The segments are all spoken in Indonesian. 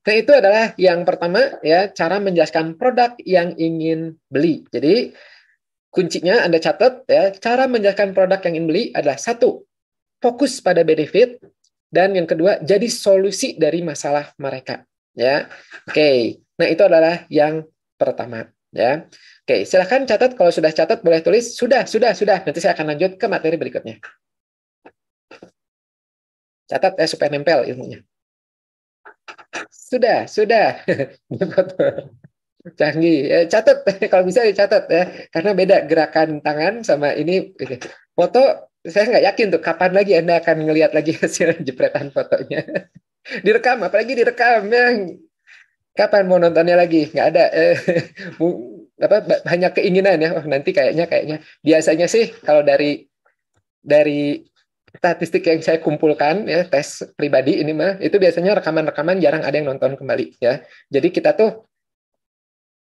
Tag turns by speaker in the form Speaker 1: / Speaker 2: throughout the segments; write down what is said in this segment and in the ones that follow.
Speaker 1: Nah, itu adalah yang pertama ya, cara menjelaskan produk yang ingin beli. Jadi kuncinya Anda catat ya, cara menjelaskan produk yang ingin beli adalah satu, fokus pada benefit, dan yang kedua, jadi solusi dari masalah mereka. Ya, oke. Nah, itu adalah yang pertama. Ya, oke. Silahkan catat. Kalau sudah catat, boleh tulis. Sudah. Nanti saya akan lanjut ke materi berikutnya. Catat ya supaya nempel ilmunya. Sudah. Canggih. Catat kalau bisa dicatat ya, karena beda gerakan tangan sama ini. Foto saya nggak yakin tuh kapan lagi Anda akan ngelihat lagi hasil jepretan fotonya. Direkam, apalagi direkam ya. Kapan mau nontonnya lagi? Nggak ada. Hanya keinginan ya. Oh, nanti kayaknya. Biasanya sih kalau dari statistik yang saya kumpulkan ya, tes pribadi ini mah itu biasanya rekaman-rekaman jarang ada yang nonton kembali ya. Jadi kita tuh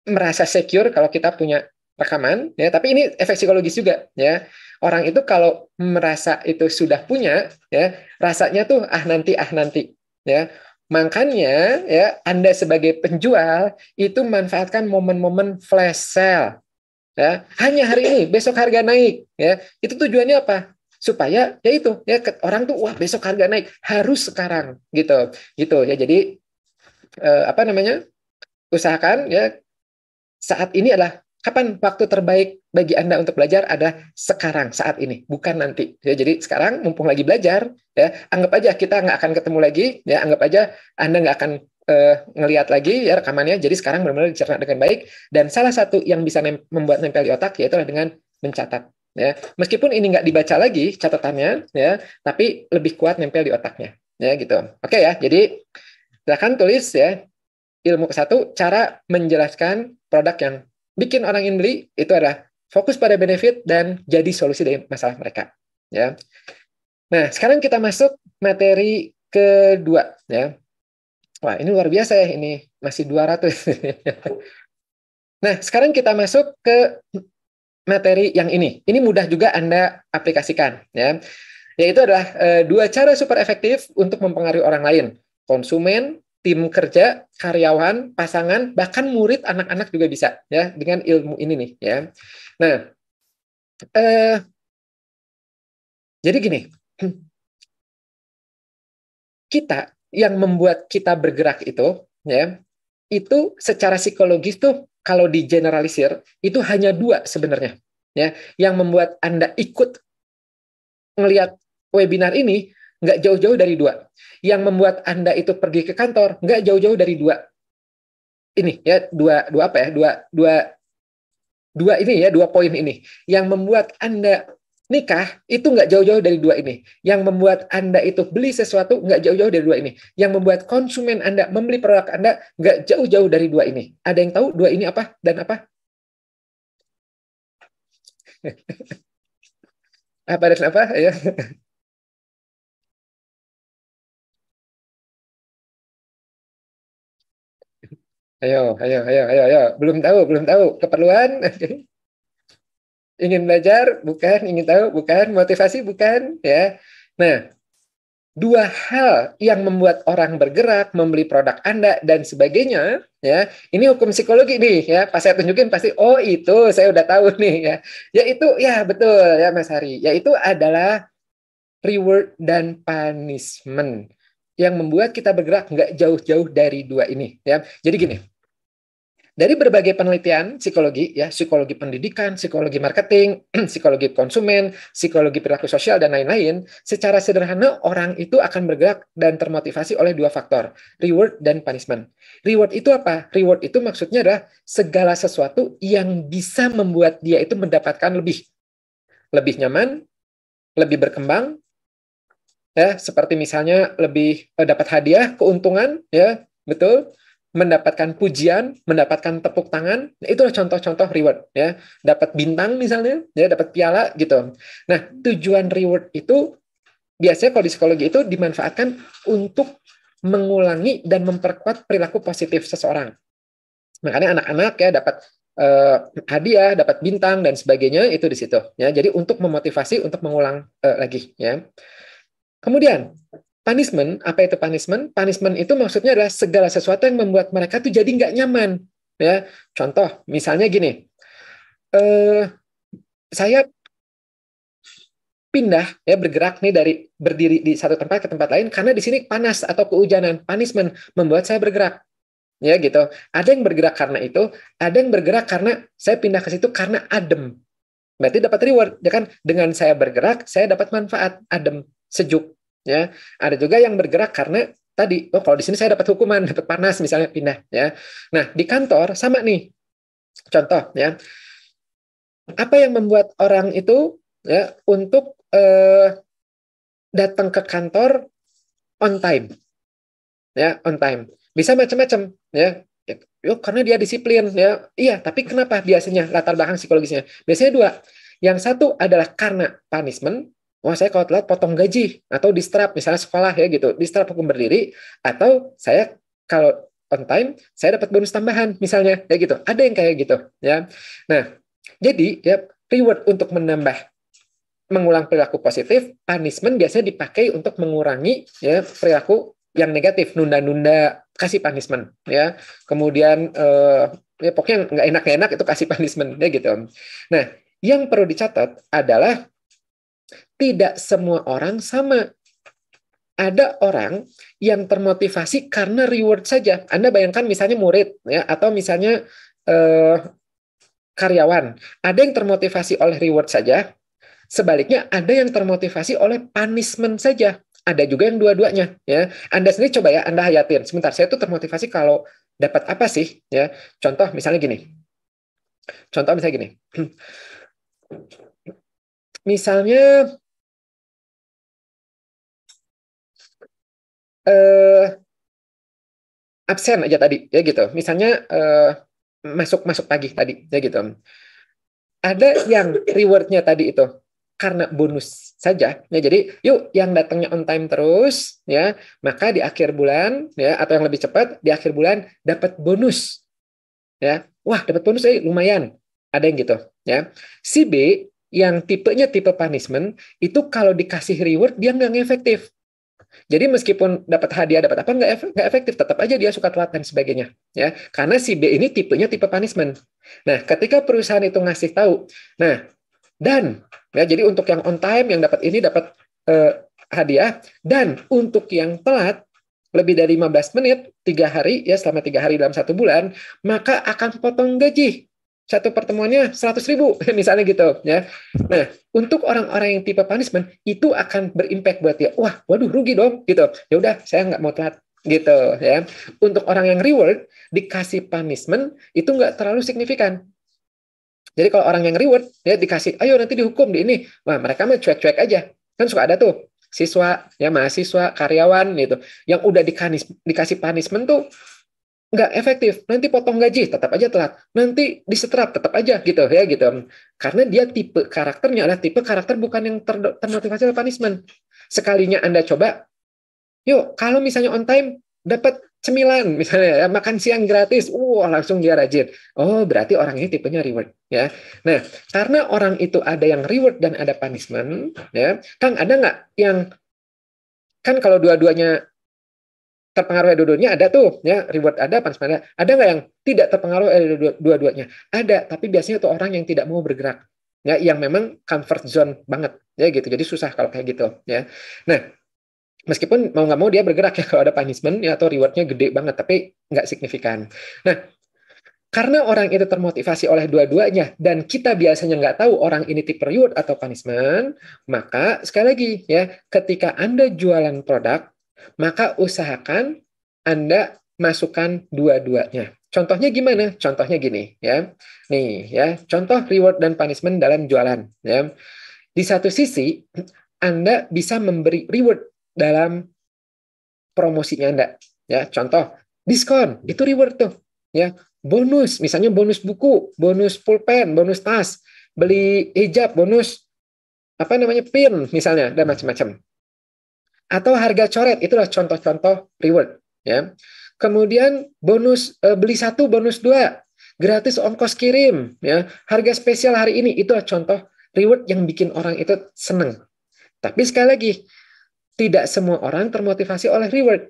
Speaker 1: merasa secure kalau kita punya rekaman ya, tapi ini efek psikologis juga ya. Orang itu kalau merasa itu sudah punya ya, rasanya tuh nanti ya. Makanya ya, Anda sebagai penjual itu manfaatkan momen-momen flash sale ya. Hanya hari ini, besok harga naik ya. Itu tujuannya apa? Supaya ya itu ya, orang tuh wah besok harga naik, harus sekarang gitu ya. Jadi apa namanya? Usahakan ya, saat ini adalah kapan waktu terbaik bagi Anda untuk belajar adalah sekarang, saat ini, bukan nanti. Ya, jadi sekarang mumpung lagi belajar, ya anggap aja kita nggak akan ketemu lagi, ya anggap aja Anda nggak akan ngelihat lagi ya rekamannya. Jadi sekarang benar-benar dicerna dengan baik. Dan salah satu yang bisa membuat nempel di otak yaitu dengan mencatat. Ya, meskipun ini nggak dibaca lagi catatannya, ya, tapi lebih kuat nempel di otaknya. Ya gitu. Oke ya. Jadi silakan tulis ya. Ilmu ke-1, cara menjelaskan produk yang bikin orang ingin beli itu adalah fokus pada benefit dan jadi solusi dari masalah mereka. Ya. Nah, sekarang kita masuk materi kedua. Ya. Wah, ini luar biasa ya. Ini masih 200. Nah, sekarang kita masuk ke materi yang ini. Ini mudah juga Anda aplikasikan. Ya. Yaitu adalah dua cara super efektif untuk mempengaruhi orang lain. Konsumen, tim kerja, karyawan, pasangan, bahkan murid, anak-anak juga bisa ya dengan ilmu ini nih ya. Nah, jadi gini, kita yang membuat kita bergerak itu ya, itu secara psikologis tuh kalau digeneralisir itu hanya dua sebenarnya ya, yang membuat Anda ikut ngelihat webinar ini nggak jauh-jauh dari dua. Yang membuat Anda itu pergi ke kantor nggak jauh-jauh dari dua. Ini ya dua apa ya? Dua ini ya, dua poin ini. Yang membuat Anda nikah itu nggak jauh-jauh dari dua ini. Yang membuat Anda itu beli sesuatu nggak jauh-jauh dari dua ini. Yang membuat konsumen Anda membeli produk Anda nggak jauh-jauh dari dua ini. Ada yang tahu dua ini apa dan apa? Apa dan apa? Ya. Ayo. Belum tahu. Keperluan? Ingin belajar? Bukan. Ingin tahu? Bukan. Motivasi? Bukan. Ya. Nah, dua hal yang membuat orang bergerak, membeli produk Anda, dan sebagainya, ya, ini hukum psikologi nih, ya, pas saya tunjukin pasti, oh itu, saya udah tahu nih, ya, yaitu, ya betul, ya Mas Hari, yaitu adalah reward dan punishment, yang membuat kita bergerak nggak jauh-jauh dari dua ini, ya, jadi gini, dari berbagai penelitian psikologi, ya, psikologi pendidikan, psikologi marketing, psikologi konsumen, psikologi perilaku sosial, dan lain-lain, secara sederhana orang itu akan bergerak dan termotivasi oleh dua faktor, reward dan punishment. Reward itu apa? Reward itu maksudnya adalah segala sesuatu yang bisa membuat dia itu mendapatkan lebih nyaman, lebih berkembang, ya, seperti misalnya lebih dapat hadiah, keuntungan, ya, betul, mendapatkan pujian, mendapatkan tepuk tangan, nah, itulah contoh-contoh reward, ya, dapat bintang misalnya, ya, dapat piala gitu. Nah, tujuan reward itu biasanya kalau di psikologi itu dimanfaatkan untuk mengulangi dan memperkuat perilaku positif seseorang. Makanya anak-anak ya dapat hadiah, dapat bintang dan sebagainya itu di situ, ya. Jadi untuk memotivasi untuk mengulang lagi, ya. Kemudian, punishment, apa itu punishment? Punishment itu maksudnya adalah segala sesuatu yang membuat mereka tuh jadi nggak nyaman. Ya, contoh, misalnya gini, saya pindah ya bergerak nih dari berdiri di satu tempat ke tempat lain karena di sini panas atau kehujanan, punishment membuat saya bergerak. Ya gitu. Ada yang bergerak karena itu, ada yang bergerak karena saya pindah ke situ karena adem. Berarti dapat reward, ya kan? Dengan saya bergerak, saya dapat manfaat, adem, sejuk. Ya, ada juga yang bergerak karena tadi, oh kalau di sini saya dapat hukuman, dapat panas, misalnya pindah. Ya, nah di kantor sama nih. Contoh, ya, apa yang membuat orang itu ya untuk datang ke kantor on time, ya on time. Bisa macam-macam, ya. Yuk, karena dia disiplin, ya. Iya, tapi kenapa biasanya latar belakang psikologisnya? Biasanya dua. Yang satu adalah karena punishment. Wah, saya kalau telat potong gaji atau distrap, misalnya sekolah ya gitu, distrap hukum berdiri, atau saya kalau on time saya dapat bonus tambahan, misalnya ya gitu. Ada yang kayak gitu, ya. Nah, jadi ya reward untuk mengulang perilaku positif, punishment biasanya dipakai untuk mengurangi ya perilaku yang negatif, nunda-nunda kasih punishment ya. Kemudian ya pokoknya nggak enak-enak itu kasih punishment ya gitu. Nah, yang perlu dicatat adalah tidak semua orang sama. Ada orang yang termotivasi karena reward saja. Anda bayangkan misalnya murid ya atau misalnya karyawan. Ada yang termotivasi oleh reward saja. Sebaliknya ada yang termotivasi oleh punishment saja. Ada juga yang dua-duanya. Ya, Anda sendiri coba ya, Anda hayatin. Sebentar, saya tuh termotivasi kalau dapat apa sih? Ya, contoh misalnya gini. Contoh misalnya gini. Misalnya absen aja tadi, ya gitu. Misalnya masuk pagi tadi, ya gitu. Ada yang rewardnya tadi itu karena bonus saja, ya jadi yuk yang datangnya on time terus, ya maka di akhir bulan, ya atau yang lebih cepat di akhir bulan dapat bonus, ya wah dapat bonus lumayan, ada yang gitu, ya. Si B yang tipenya tipe punishment itu kalau dikasih reward dia nggak efektif. Jadi meskipun dapat hadiah, dapat apa nggak efektif, tetap aja dia suka telat dan sebagainya, ya. Karena si B ini tipenya tipe punishment. Nah, ketika perusahaan itu ngasih tahu, nah dan ya jadi untuk yang on time yang dapat ini dapat hadiah dan untuk yang telat lebih dari 15 menit 3 hari ya selama 3 hari dalam 1 bulan maka akan potong gaji satu pertemuannya 100.000 misalnya gitu ya. Nah untuk orang-orang yang tipe punishment itu akan berimpact buat dia. Wah, waduh rugi dong gitu. Ya udah saya nggak mau telat gitu ya. Untuk orang yang reward dikasih punishment itu nggak terlalu signifikan. Jadi kalau orang yang reward ya dikasih, ayo nanti dihukum di ini, wah mereka mah cuek-cuek aja. Kan suka ada tuh siswa ya mahasiswa karyawan gitu yang udah dikasih punishment tuh nggak efektif, nanti potong gaji tetap aja telat, nanti disetrap tetap aja gitu ya gitu, karena dia tipe karakternya adalah tipe karakter bukan yang termotivasi oleh punishment. Sekalinya Anda coba, yuk kalau misalnya on time dapat cemilan misalnya ya, makan siang gratis, langsung dia rajin. Oh berarti orang ini tipenya reward ya. Nah karena orang itu ada yang reward dan ada punishment ya, Kang ada nggak yang kan kalau dua-duanya terpengaruh dua-duanya ada tuh ya reward ada punishment ada nggak yang tidak terpengaruh dua-duanya ada tapi biasanya itu orang yang tidak mau bergerak ya yang memang comfort zone banget ya gitu jadi susah kalau kayak gitu ya. Nah meskipun mau nggak mau dia bergerak ya kalau ada punishment ya atau rewardnya gede banget tapi nggak signifikan. Nah karena orang itu termotivasi oleh dua-duanya dan kita biasanya nggak tahu orang ini tipe reward atau punishment, maka sekali lagi ya ketika Anda jualan produk maka usahakan Anda masukkan dua-duanya. Contohnya gimana? Contohnya gini ya. Nih ya, contoh reward dan punishment dalam jualan ya. Di satu sisi Anda bisa memberi reward dalam promosinya Anda ya. Contoh diskon, itu reward tuh ya. Bonus, misalnya bonus buku, bonus pulpen, bonus tas, beli hijab, bonus apa namanya pin misalnya dan macam-macam. Atau harga coret, itulah contoh-contoh reward ya. Kemudian bonus beli satu bonus dua, gratis ongkos kirim ya. Harga spesial hari ini itu contoh reward yang bikin orang itu seneng. Tapi sekali lagi tidak semua orang termotivasi oleh reward.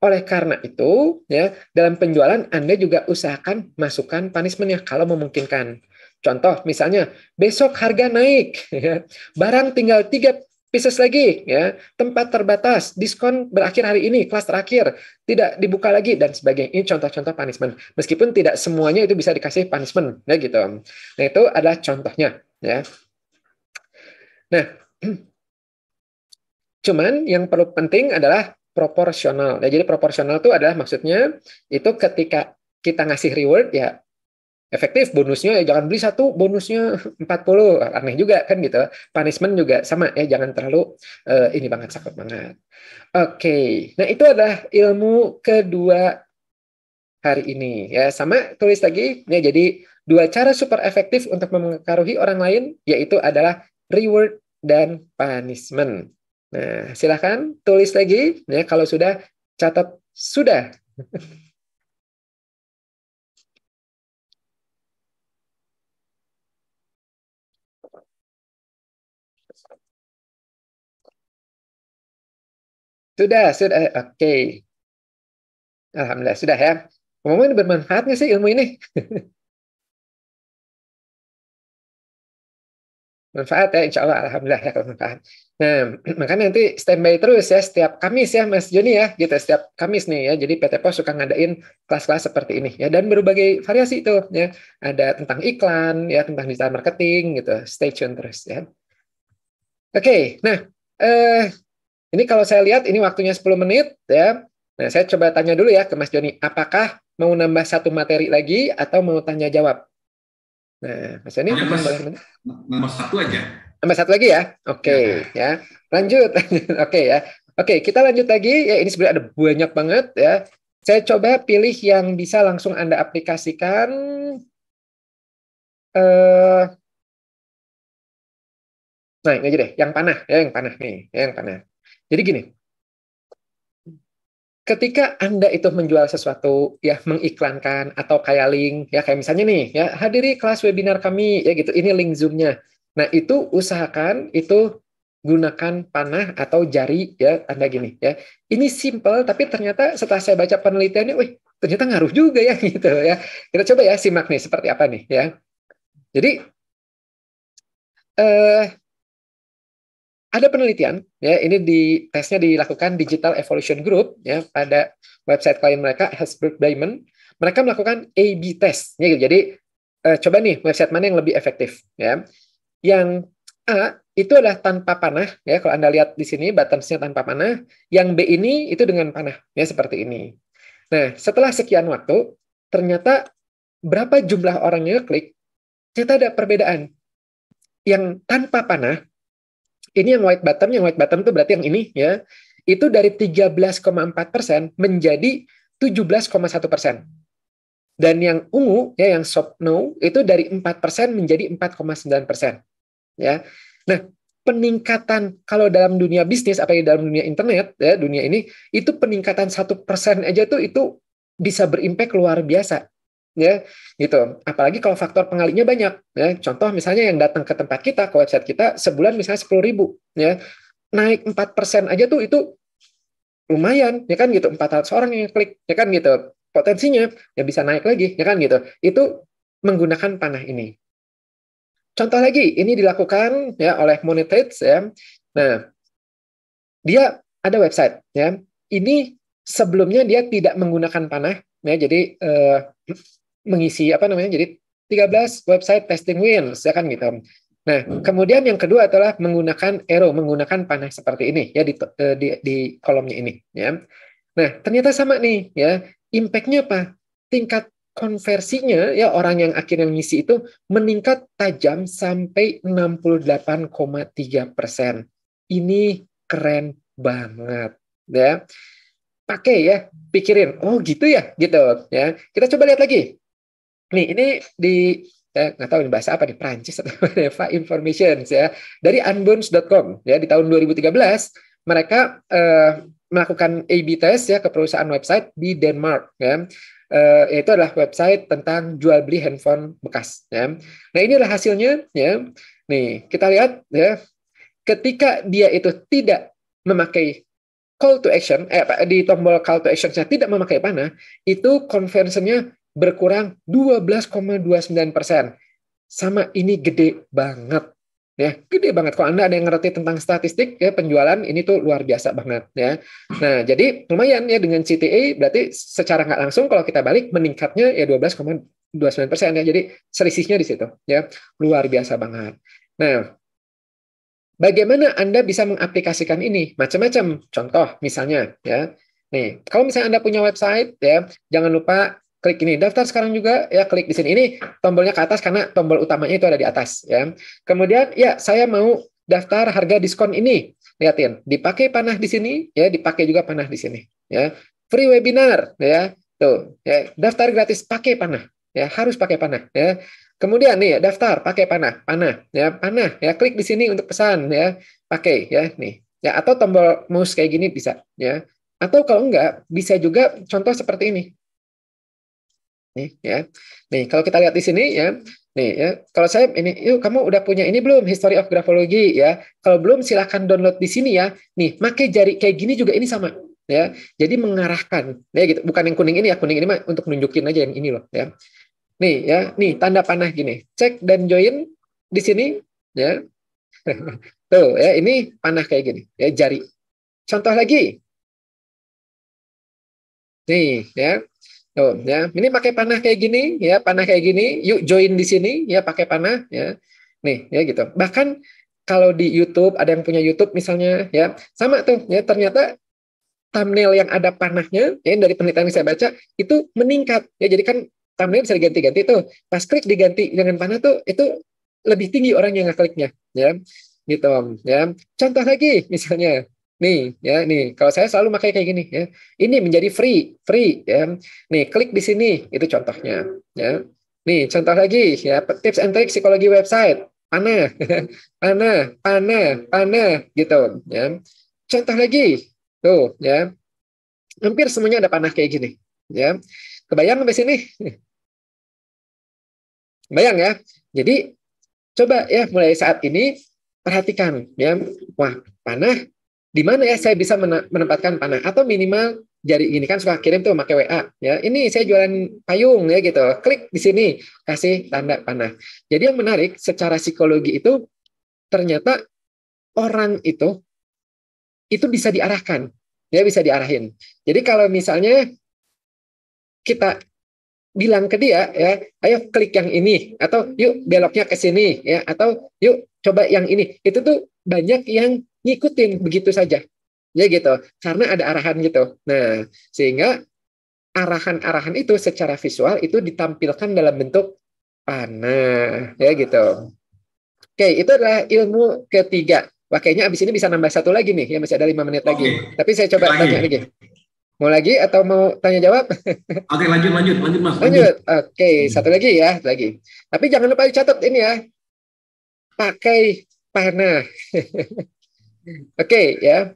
Speaker 1: Oleh karena itu, ya, dalam penjualan Anda juga usahakan masukkan punishment-nya kalau memungkinkan. Contoh, misalnya, besok harga naik, ya, barang tinggal 3 pieces lagi, ya, tempat terbatas, diskon berakhir hari ini, kelas terakhir, tidak dibuka lagi, dan sebagainya. Ini contoh-contoh punishment. Meskipun tidak semuanya itu bisa dikasih punishment, ya gitu. Nah, itu adalah contohnya. Ya. Nah, cuman yang perlu penting adalah proporsional. Ya, jadi proporsional itu adalah maksudnya itu ketika kita ngasih reward ya efektif, bonusnya ya jangan beli satu bonusnya 40, aneh juga kan gitu. Punishment juga sama ya, jangan terlalu ini banget, sakit banget. Oke, nah itu adalah ilmu kedua hari ini ya. Sama tulis lagi ya, jadi dua cara super efektif untuk mempengaruhi orang lain yaitu adalah reward dan punishment. Nah, silakan tulis lagi ya kalau sudah, catat sudah. Sudah. Oke. Alhamdulillah sudah ya. Ngomong ini bermanfaat nggak sih ilmu ini? Manfaat ya, insya Allah, alhamdulillah ya kalau manfaat. Nah, makanya nanti standby terus ya setiap Kamis ya Mas Joni ya, gitu setiap Kamis nih ya. Jadi PT Pos suka ngadain kelas-kelas seperti ini ya, dan berbagai variasi itu ya. Ada tentang iklan ya, tentang digital marketing gitu. Stay tune terus ya. Oke, nah ini kalau saya lihat ini waktunya 10 menit ya. Nah, saya coba tanya dulu ya ke Mas Joni, apakah mau nambah satu materi lagi atau mau tanya jawab? Nah, Mas Joni mungkin boleh.
Speaker 2: Nomor satu aja.
Speaker 1: Tambah satu lagi ya. Oke, ya. Lanjut. Oke ya. Oke, kita lanjut lagi. Ya, ini sebenarnya ada banyak banget ya. Saya coba pilih yang bisa langsung Anda aplikasikan. Eh, nah, ini aja deh. Yang panah. Ya, yang panah nih. Ya, yang panah. Jadi gini. Ketika Anda itu menjual sesuatu, ya mengiklankan atau kayak link, ya kayak misalnya nih, ya hadiri kelas webinar kami, ya gitu. Ini link Zoom-nya. Nah, itu usahakan itu gunakan panah atau jari, ya Anda gini, ya. Ini simple, tapi ternyata setelah saya baca penelitiannya, wih, ternyata ngaruh juga ya, gitu ya. Kita coba ya simak nih seperti apa nih, ya. Jadi eh, ada penelitian ya, ini tesnya dilakukan Digital Evolution Group ya, pada website klien mereka Hasbro Diamond. Mereka melakukan A/B test ya, gitu. Jadi coba nih website mana yang lebih efektif ya. Yang A itu adalah tanpa panah ya, kalau Anda lihat di sini buttons-nya tanpa panah. Yang B ini itu dengan panah ya, seperti ini. Nah, setelah sekian waktu ternyata berapa jumlah orang yang klik, ternyata ada perbedaan. Yang tanpa panah ini yang white button itu berarti yang ini ya, itu dari 13,4% menjadi 17,1%. Dan yang ungu ya, yang soft no, itu dari 4% menjadi 4,9%. Ya. Nah, peningkatan kalau dalam dunia bisnis, apalagi dalam dunia internet ya, dunia ini itu peningkatan 1% aja tuh itu bisa berimpact luar biasa. Ya, gitu. Apalagi kalau faktor pengalinya banyak. Ya. Contoh misalnya yang datang ke tempat kita, ke website kita, sebulan misalnya 10.000. Ya. Naik 4% aja tuh itu lumayan, ya kan gitu. 400 orang yang klik, ya kan gitu. Potensinya ya bisa naik lagi, ya kan gitu. Itu menggunakan panah ini. Contoh lagi, ini dilakukan ya oleh Monetage ya. Nah, dia ada website ya. Ini sebelumnya dia tidak menggunakan panah ya, jadi mengisi apa namanya? Jadi 13 website testing wins ya kan gitu. Nah, kemudian yang kedua adalah menggunakan arrow, menggunakan panah seperti ini ya di kolomnya ini ya. Nah, ternyata sama nih ya. Impact-nya apa? Tingkat konversinya ya, orang yang akhirnya ngisi itu meningkat tajam sampai 68,3%. Ini keren banget ya. Pakai ya, pikirin. Oh, gitu ya, gitu ya. Kita coba lihat lagi. Nih, ini di nggak tahu ini bahasa apa nih, Prancis atau Eva Information ya, dari unbounce.com ya, di tahun 2013 mereka melakukan A/B test ya ke perusahaan website di Denmark ya. Yaitu adalah website tentang jual beli handphone bekas ya. Nah, ini adalah hasilnya ya. Nih, kita lihat ya, ketika dia itu tidak memakai call to action, di tombol call to action-nya tidak memakai panah, itu conversion-nya berkurang 12,29%. Sama, ini gede banget. Ya, gede banget. Kalau Anda ada yang ngerti tentang statistik ya penjualan, ini tuh luar biasa banget ya. Nah, jadi lumayan ya dengan CTA, berarti secara nggak langsung kalau kita balik meningkatnya ya 12,29% ya. Jadi selisihnya di situ ya. Luar biasa banget. Nah, bagaimana Anda bisa mengaplikasikan ini? Macam-macam. Contoh misalnya ya. Nih, kalau misalnya Anda punya website ya, jangan lupa klik ini daftar sekarang juga ya, klik di sini. Ini tombolnya ke atas karena tombol utamanya itu ada di atas ya. Kemudian ya, saya mau daftar harga diskon ini. Lihatin, dipakai panah di sini ya, dipakai juga panah di sini ya. Free webinar ya. Tuh, ya, daftar gratis pakai panah. Ya, harus pakai panah ya. Kemudian nih daftar pakai panah, panah ya, klik di sini untuk pesan ya, pakai ya nih. Ya, atau tombol mouse kayak gini bisa ya. Atau kalau enggak bisa juga contoh seperti ini. Nih ya. Nih, kalau kita lihat di sini ya. Nih ya, kalau saya ini, yuk kamu udah punya ini belum History of Graphology ya. Kalau belum silahkan download di sini ya. Nih, pakai jari kayak gini juga ini sama ya. Jadi mengarahkan ya gitu. Bukan yang kuning ini ya, kuning ini mah untuk nunjukin aja yang ini loh ya. Nih ya, nih tanda panah gini. Cek dan join di sini ya. Tuh ya, ini panah kayak gini ya, jari. Contoh lagi. Nih ya. Tuh ya, ini pakai panah kayak gini ya, panah kayak gini. Yuk join di sini ya pakai panah ya. Nih ya gitu. Bahkan kalau di YouTube ada yang punya YouTube misalnya ya, sama tuh ya, ternyata thumbnail yang ada panahnya ya, dari penelitian yang saya baca itu meningkat ya. Jadi kan thumbnail bisa diganti-ganti tuh, pas klik diganti dengan panah tuh itu lebih tinggi orang yang ngekliknya ya, gitu ya. Contoh lagi misalnya nih ya, nih kalau saya selalu pakai kayak gini ya, ini menjadi free ya, nih klik di sini, itu contohnya ya. Nih contoh lagi ya, tips and trick psikologi website, panah panah gitu ya. Contoh lagi tuh ya, hampir semuanya ada panah kayak gini ya. Kebayang sampai sini? Bayang ya. Jadi coba ya mulai saat ini perhatikan ya. Wah, panah di mana ya saya bisa menempatkan panah, atau minimal jari ini kan suka kirim tuh pakai WA ya. Ini saya jualan payung ya gitu. Klik di sini, kasih tanda panah. Jadi yang menarik secara psikologi itu ternyata orang itu bisa diarahkan. Ya bisa diarahin. Jadi kalau misalnya kita bilang ke dia ya, ayo klik yang ini, atau yuk beloknya ke sini ya, atau yuk coba yang ini, itu tuh banyak yang ngikutin begitu saja ya gitu, karena ada arahan gitu. Nah, sehingga arahan-arahan itu secara visual itu ditampilkan dalam bentuk panah ya gitu. Oke, itu adalah ilmu ketiga. Wah, kayaknya abis ini bisa nambah satu lagi nih ya, masih ada 5 menit lagi.
Speaker 2: Oke,
Speaker 1: Tapi saya coba tanya
Speaker 2: lagi.
Speaker 1: lagi. Mau lagi atau mau tanya jawab?
Speaker 2: Oke, lanjut Mas, lanjut.
Speaker 1: Lanjut. Oke, satu lagi ya, lagi. Tapi jangan lupa dicatat ini ya, pakai panah. Oke ya.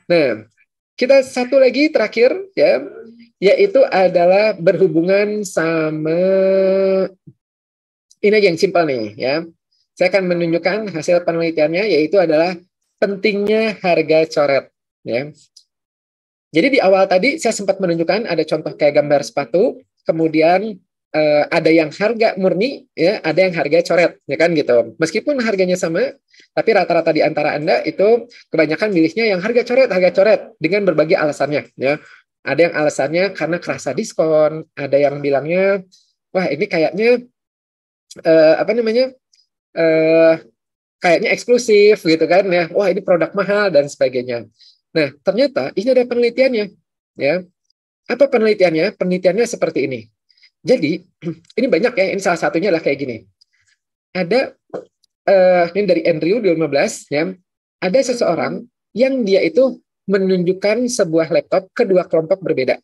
Speaker 1: Nah, kita satu lagi terakhir ya, yaitu adalah berhubungan sama ini aja yang simpel nih ya. Saya akan menunjukkan hasil penelitiannya, yaitu adalah pentingnya harga coret ya. Jadi di awal tadi saya sempat menunjukkan ada contoh kayak gambar sepatu, kemudian ada yang harga murni, ya, ada yang harga coret, ya kan gitu. Meskipun harganya sama, tapi rata-rata di antara Anda itu kebanyakan milihnya yang harga coret dengan berbagai alasannya, ya. Ada yang alasannya karena kerasa diskon, ada yang bilangnya, wah ini kayaknya apa namanya, eh, kayaknya eksklusif gitu kan ya, wah ini produk mahal dan sebagainya. Nah ternyata ini ada penelitiannya, ya. Apa penelitiannya? Penelitiannya seperti ini. Jadi ini banyak ya, ini salah satunya adalah kayak gini. Ada ini dari Andrew 2015 ya, ada seseorang yang dia itu menunjukkan sebuah laptop ke dua kelompok berbeda.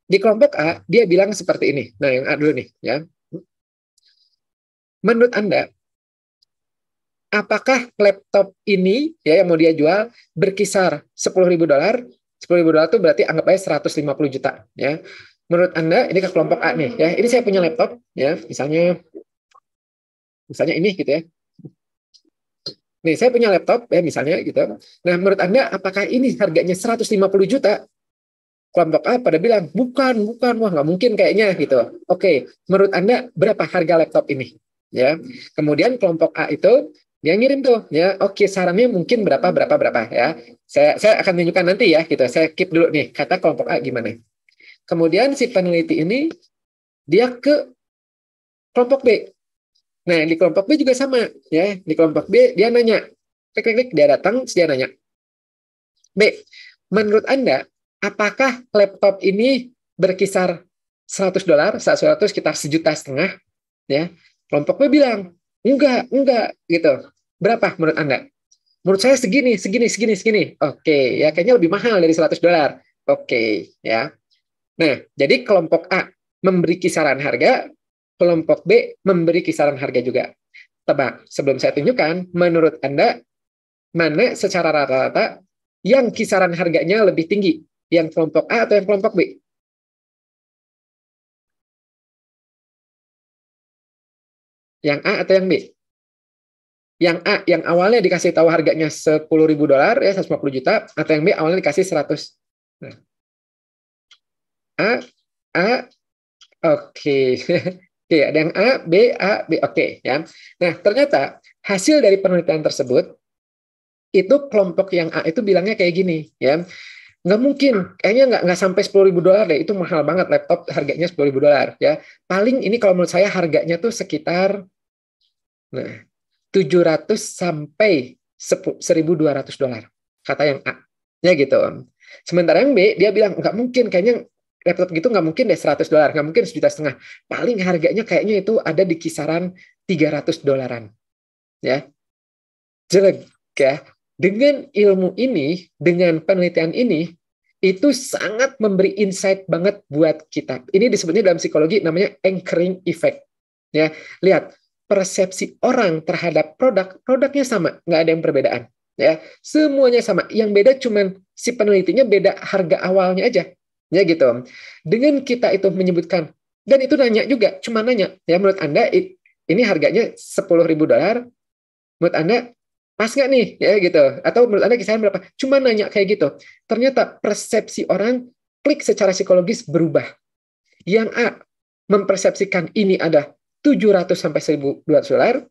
Speaker 1: Di kelompok A dia bilang seperti ini. Nah yang A dulu nih ya. Menurut Anda, apakah laptop ini ya yang mau dia jual berkisar $10.000? $10.000 itu berarti anggap aja 150 juta ya. Menurut Anda, ini ke kelompok A nih ya. Ini saya punya laptop ya, misalnya ini gitu ya. Nih, saya punya laptop ya misalnya gitu. Nah, menurut Anda apakah ini harganya 150 juta? Kelompok A pada bilang, bukan, bukan, wah nggak mungkin kayaknya gitu. Oke, menurut Anda berapa harga laptop ini? Ya, kemudian kelompok A itu dia ngirim tuh, ya, oke sarannya mungkin berapa, berapa, berapa ya. Saya akan tunjukkan nanti ya, gitu. Saya keep dulu nih, kata kelompok A gimana. Kemudian si peneliti ini dia ke kelompok B. Nah, di kelompok B juga sama, ya. Di kelompok B dia nanya, klik, dia datang, dia nanya, B, menurut Anda, apakah laptop ini berkisar $100, 100 sekitar 1,5 juta, ya? Kelompok B bilang, enggak, gitu. Berapa menurut Anda? Menurut saya segini, segini, segini, segini. Oke, ya kayaknya lebih mahal dari $100. Oke, ya. Nah, jadi kelompok A memberi kisaran harga, kelompok B memberi kisaran harga juga. Tebak, sebelum saya tunjukkan, menurut Anda mana secara rata-rata yang kisaran harganya lebih tinggi, yang kelompok A atau yang kelompok B? Yang A atau yang B? Yang A, yang awalnya dikasih tahu harganya $10.000 ya 150 juta, atau yang B awalnya dikasih 100. Nah, A, A, oke. Oke, ada yang A, B, oke ya. Nah, ternyata hasil dari penelitian tersebut itu kelompok yang A itu bilangnya kayak gini ya. Nggak mungkin, kayaknya nggak sampai $10.000 deh, itu mahal banget laptop harganya $10.000 ya. Paling ini kalau menurut saya harganya tuh sekitar nah 700 sampai $1.200 kata yang A ya gitu. Sementara yang B dia bilang nggak mungkin, kayaknya laptop gitu nggak mungkin deh $100, nggak mungkin 1,5 juta, paling harganya kayaknya itu ada di kisaran $300 ya. Jelek ya. Dengan ilmu ini, dengan penelitian ini, itu sangat memberi insight banget buat kita. Ini disebutnya dalam psikologi namanya anchoring effect. Ya, lihat persepsi orang terhadap produknya sama, nggak ada yang perbedaan. Ya, semuanya sama. Yang beda cuman si penelitinya beda harga awalnya aja. Ya gitu. Dengan kita itu menyebutkan, dan itu nanya juga, cuma nanya. Ya menurut Anda ini harganya $10.000. Menurut Anda pas nggak nih ya gitu, atau menurut Anda kisaran berapa, cuma nanya kayak gitu, ternyata persepsi orang klik secara psikologis berubah. Yang A mempersepsikan ini ada 700 sampai $1.200,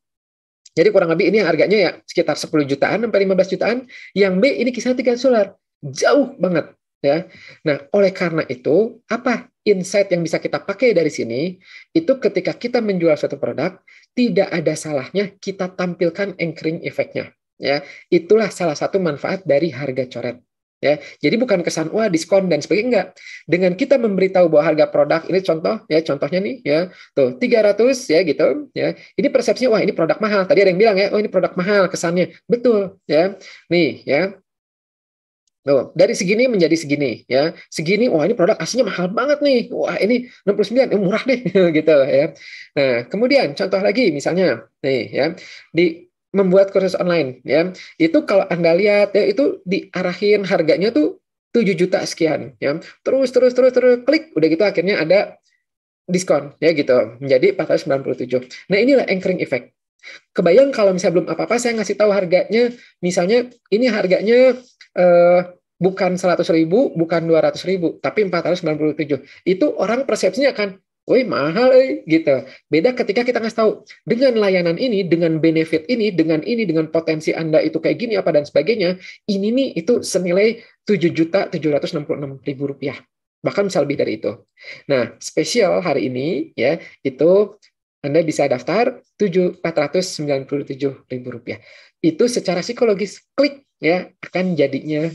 Speaker 1: jadi kurang lebih ini harganya ya sekitar 10 jutaan sampai 15 jutaan. Yang B ini kisaran $300, jauh banget ya. Nah, oleh karena itu apa insight yang bisa kita pakai dari sini? Itu ketika kita menjual suatu produk, tidak ada salahnya kita tampilkan anchoring effect-nya. Ya, itulah salah satu manfaat dari harga coret. Ya, jadi bukan kesan wah diskon dan sebagainya, enggak. Dengan kita memberitahu bahwa harga produk ini contoh ya, contohnya nih ya, tuh 300 ya gitu ya. Ini persepsinya wah ini produk mahal. Tadi ada yang bilang ya, oh ini produk mahal kesannya. Betul ya. Nih ya. Tuh, dari segini menjadi segini ya. Segini wah ini produk aslinya mahal banget nih. Wah, ini 69 murah deh gitu ya. Nah, kemudian contoh lagi misalnya nih ya, di membuat kursus online ya. Itu kalau Anda lihat ya itu diarahin harganya tuh 7 juta sekian ya. Terus klik udah gitu akhirnya ada diskon ya gitu menjadi 497. Nah, inilah anchoring effect. Kebayang kalau misalnya belum apa-apa saya ngasih tahu harganya, misalnya ini harganya bukan 100.000, bukan 200.000, tapi 497. Itu orang persepsinya akan, woi mahal gitu. Beda ketika kita ngasih tahu dengan layanan ini, dengan benefit ini, dengan potensi Anda itu kayak gini apa dan sebagainya, ini nih itu senilai 7.766.000 rupiah. Bahkan bisa lebih dari itu. Nah, spesial hari ini ya itu Anda bisa daftar Rp497.000. Itu secara psikologis klik ya akan jadinya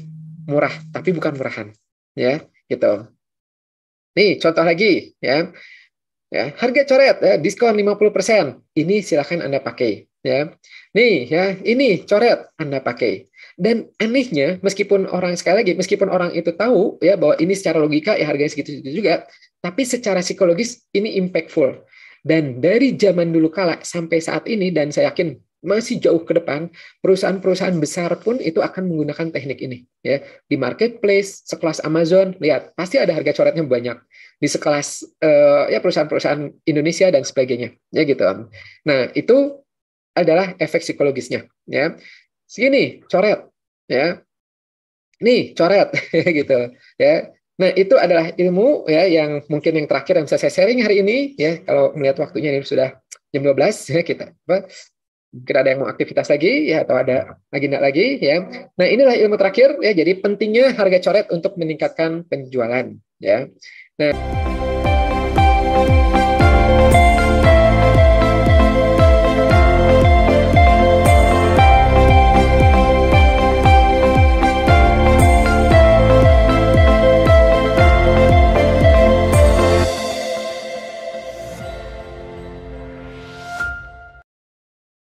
Speaker 1: murah, tapi bukan murahan. Ya, gitu. Nih, contoh lagi ya. Ya, harga coret ya, diskon 50%. Ini silakan Anda pakai ya. Nih ya, ini coret Anda pakai. Dan anehnya meskipun orang sekali lagi meskipun orang itu tahu ya bahwa ini secara logika ya harganya segitu-segitu juga, tapi secara psikologis ini impactful. Dan dari zaman dulu kala sampai saat ini dan saya yakin masih jauh ke depan, perusahaan-perusahaan besar pun itu akan menggunakan teknik ini ya. Di marketplace sekelas Amazon, lihat pasti ada harga coretnya banyak. Di sekelas ya perusahaan-perusahaan Indonesia dan sebagainya ya gitu. Nah, itu adalah efek psikologisnya ya. segini coret ya. Nih coret gitu ya. Nah, itu adalah ilmu ya yang mungkin yang terakhir yang bisa saya sharing hari ini ya. Kalau melihat waktunya ini sudah jam 12 ya, kita mungkin ada yang mau aktivitas lagi ya, atau ada agenda lagi ya. Nah, inilah ilmu terakhir ya. Jadi pentingnya harga coret untuk meningkatkan penjualan ya. Nah,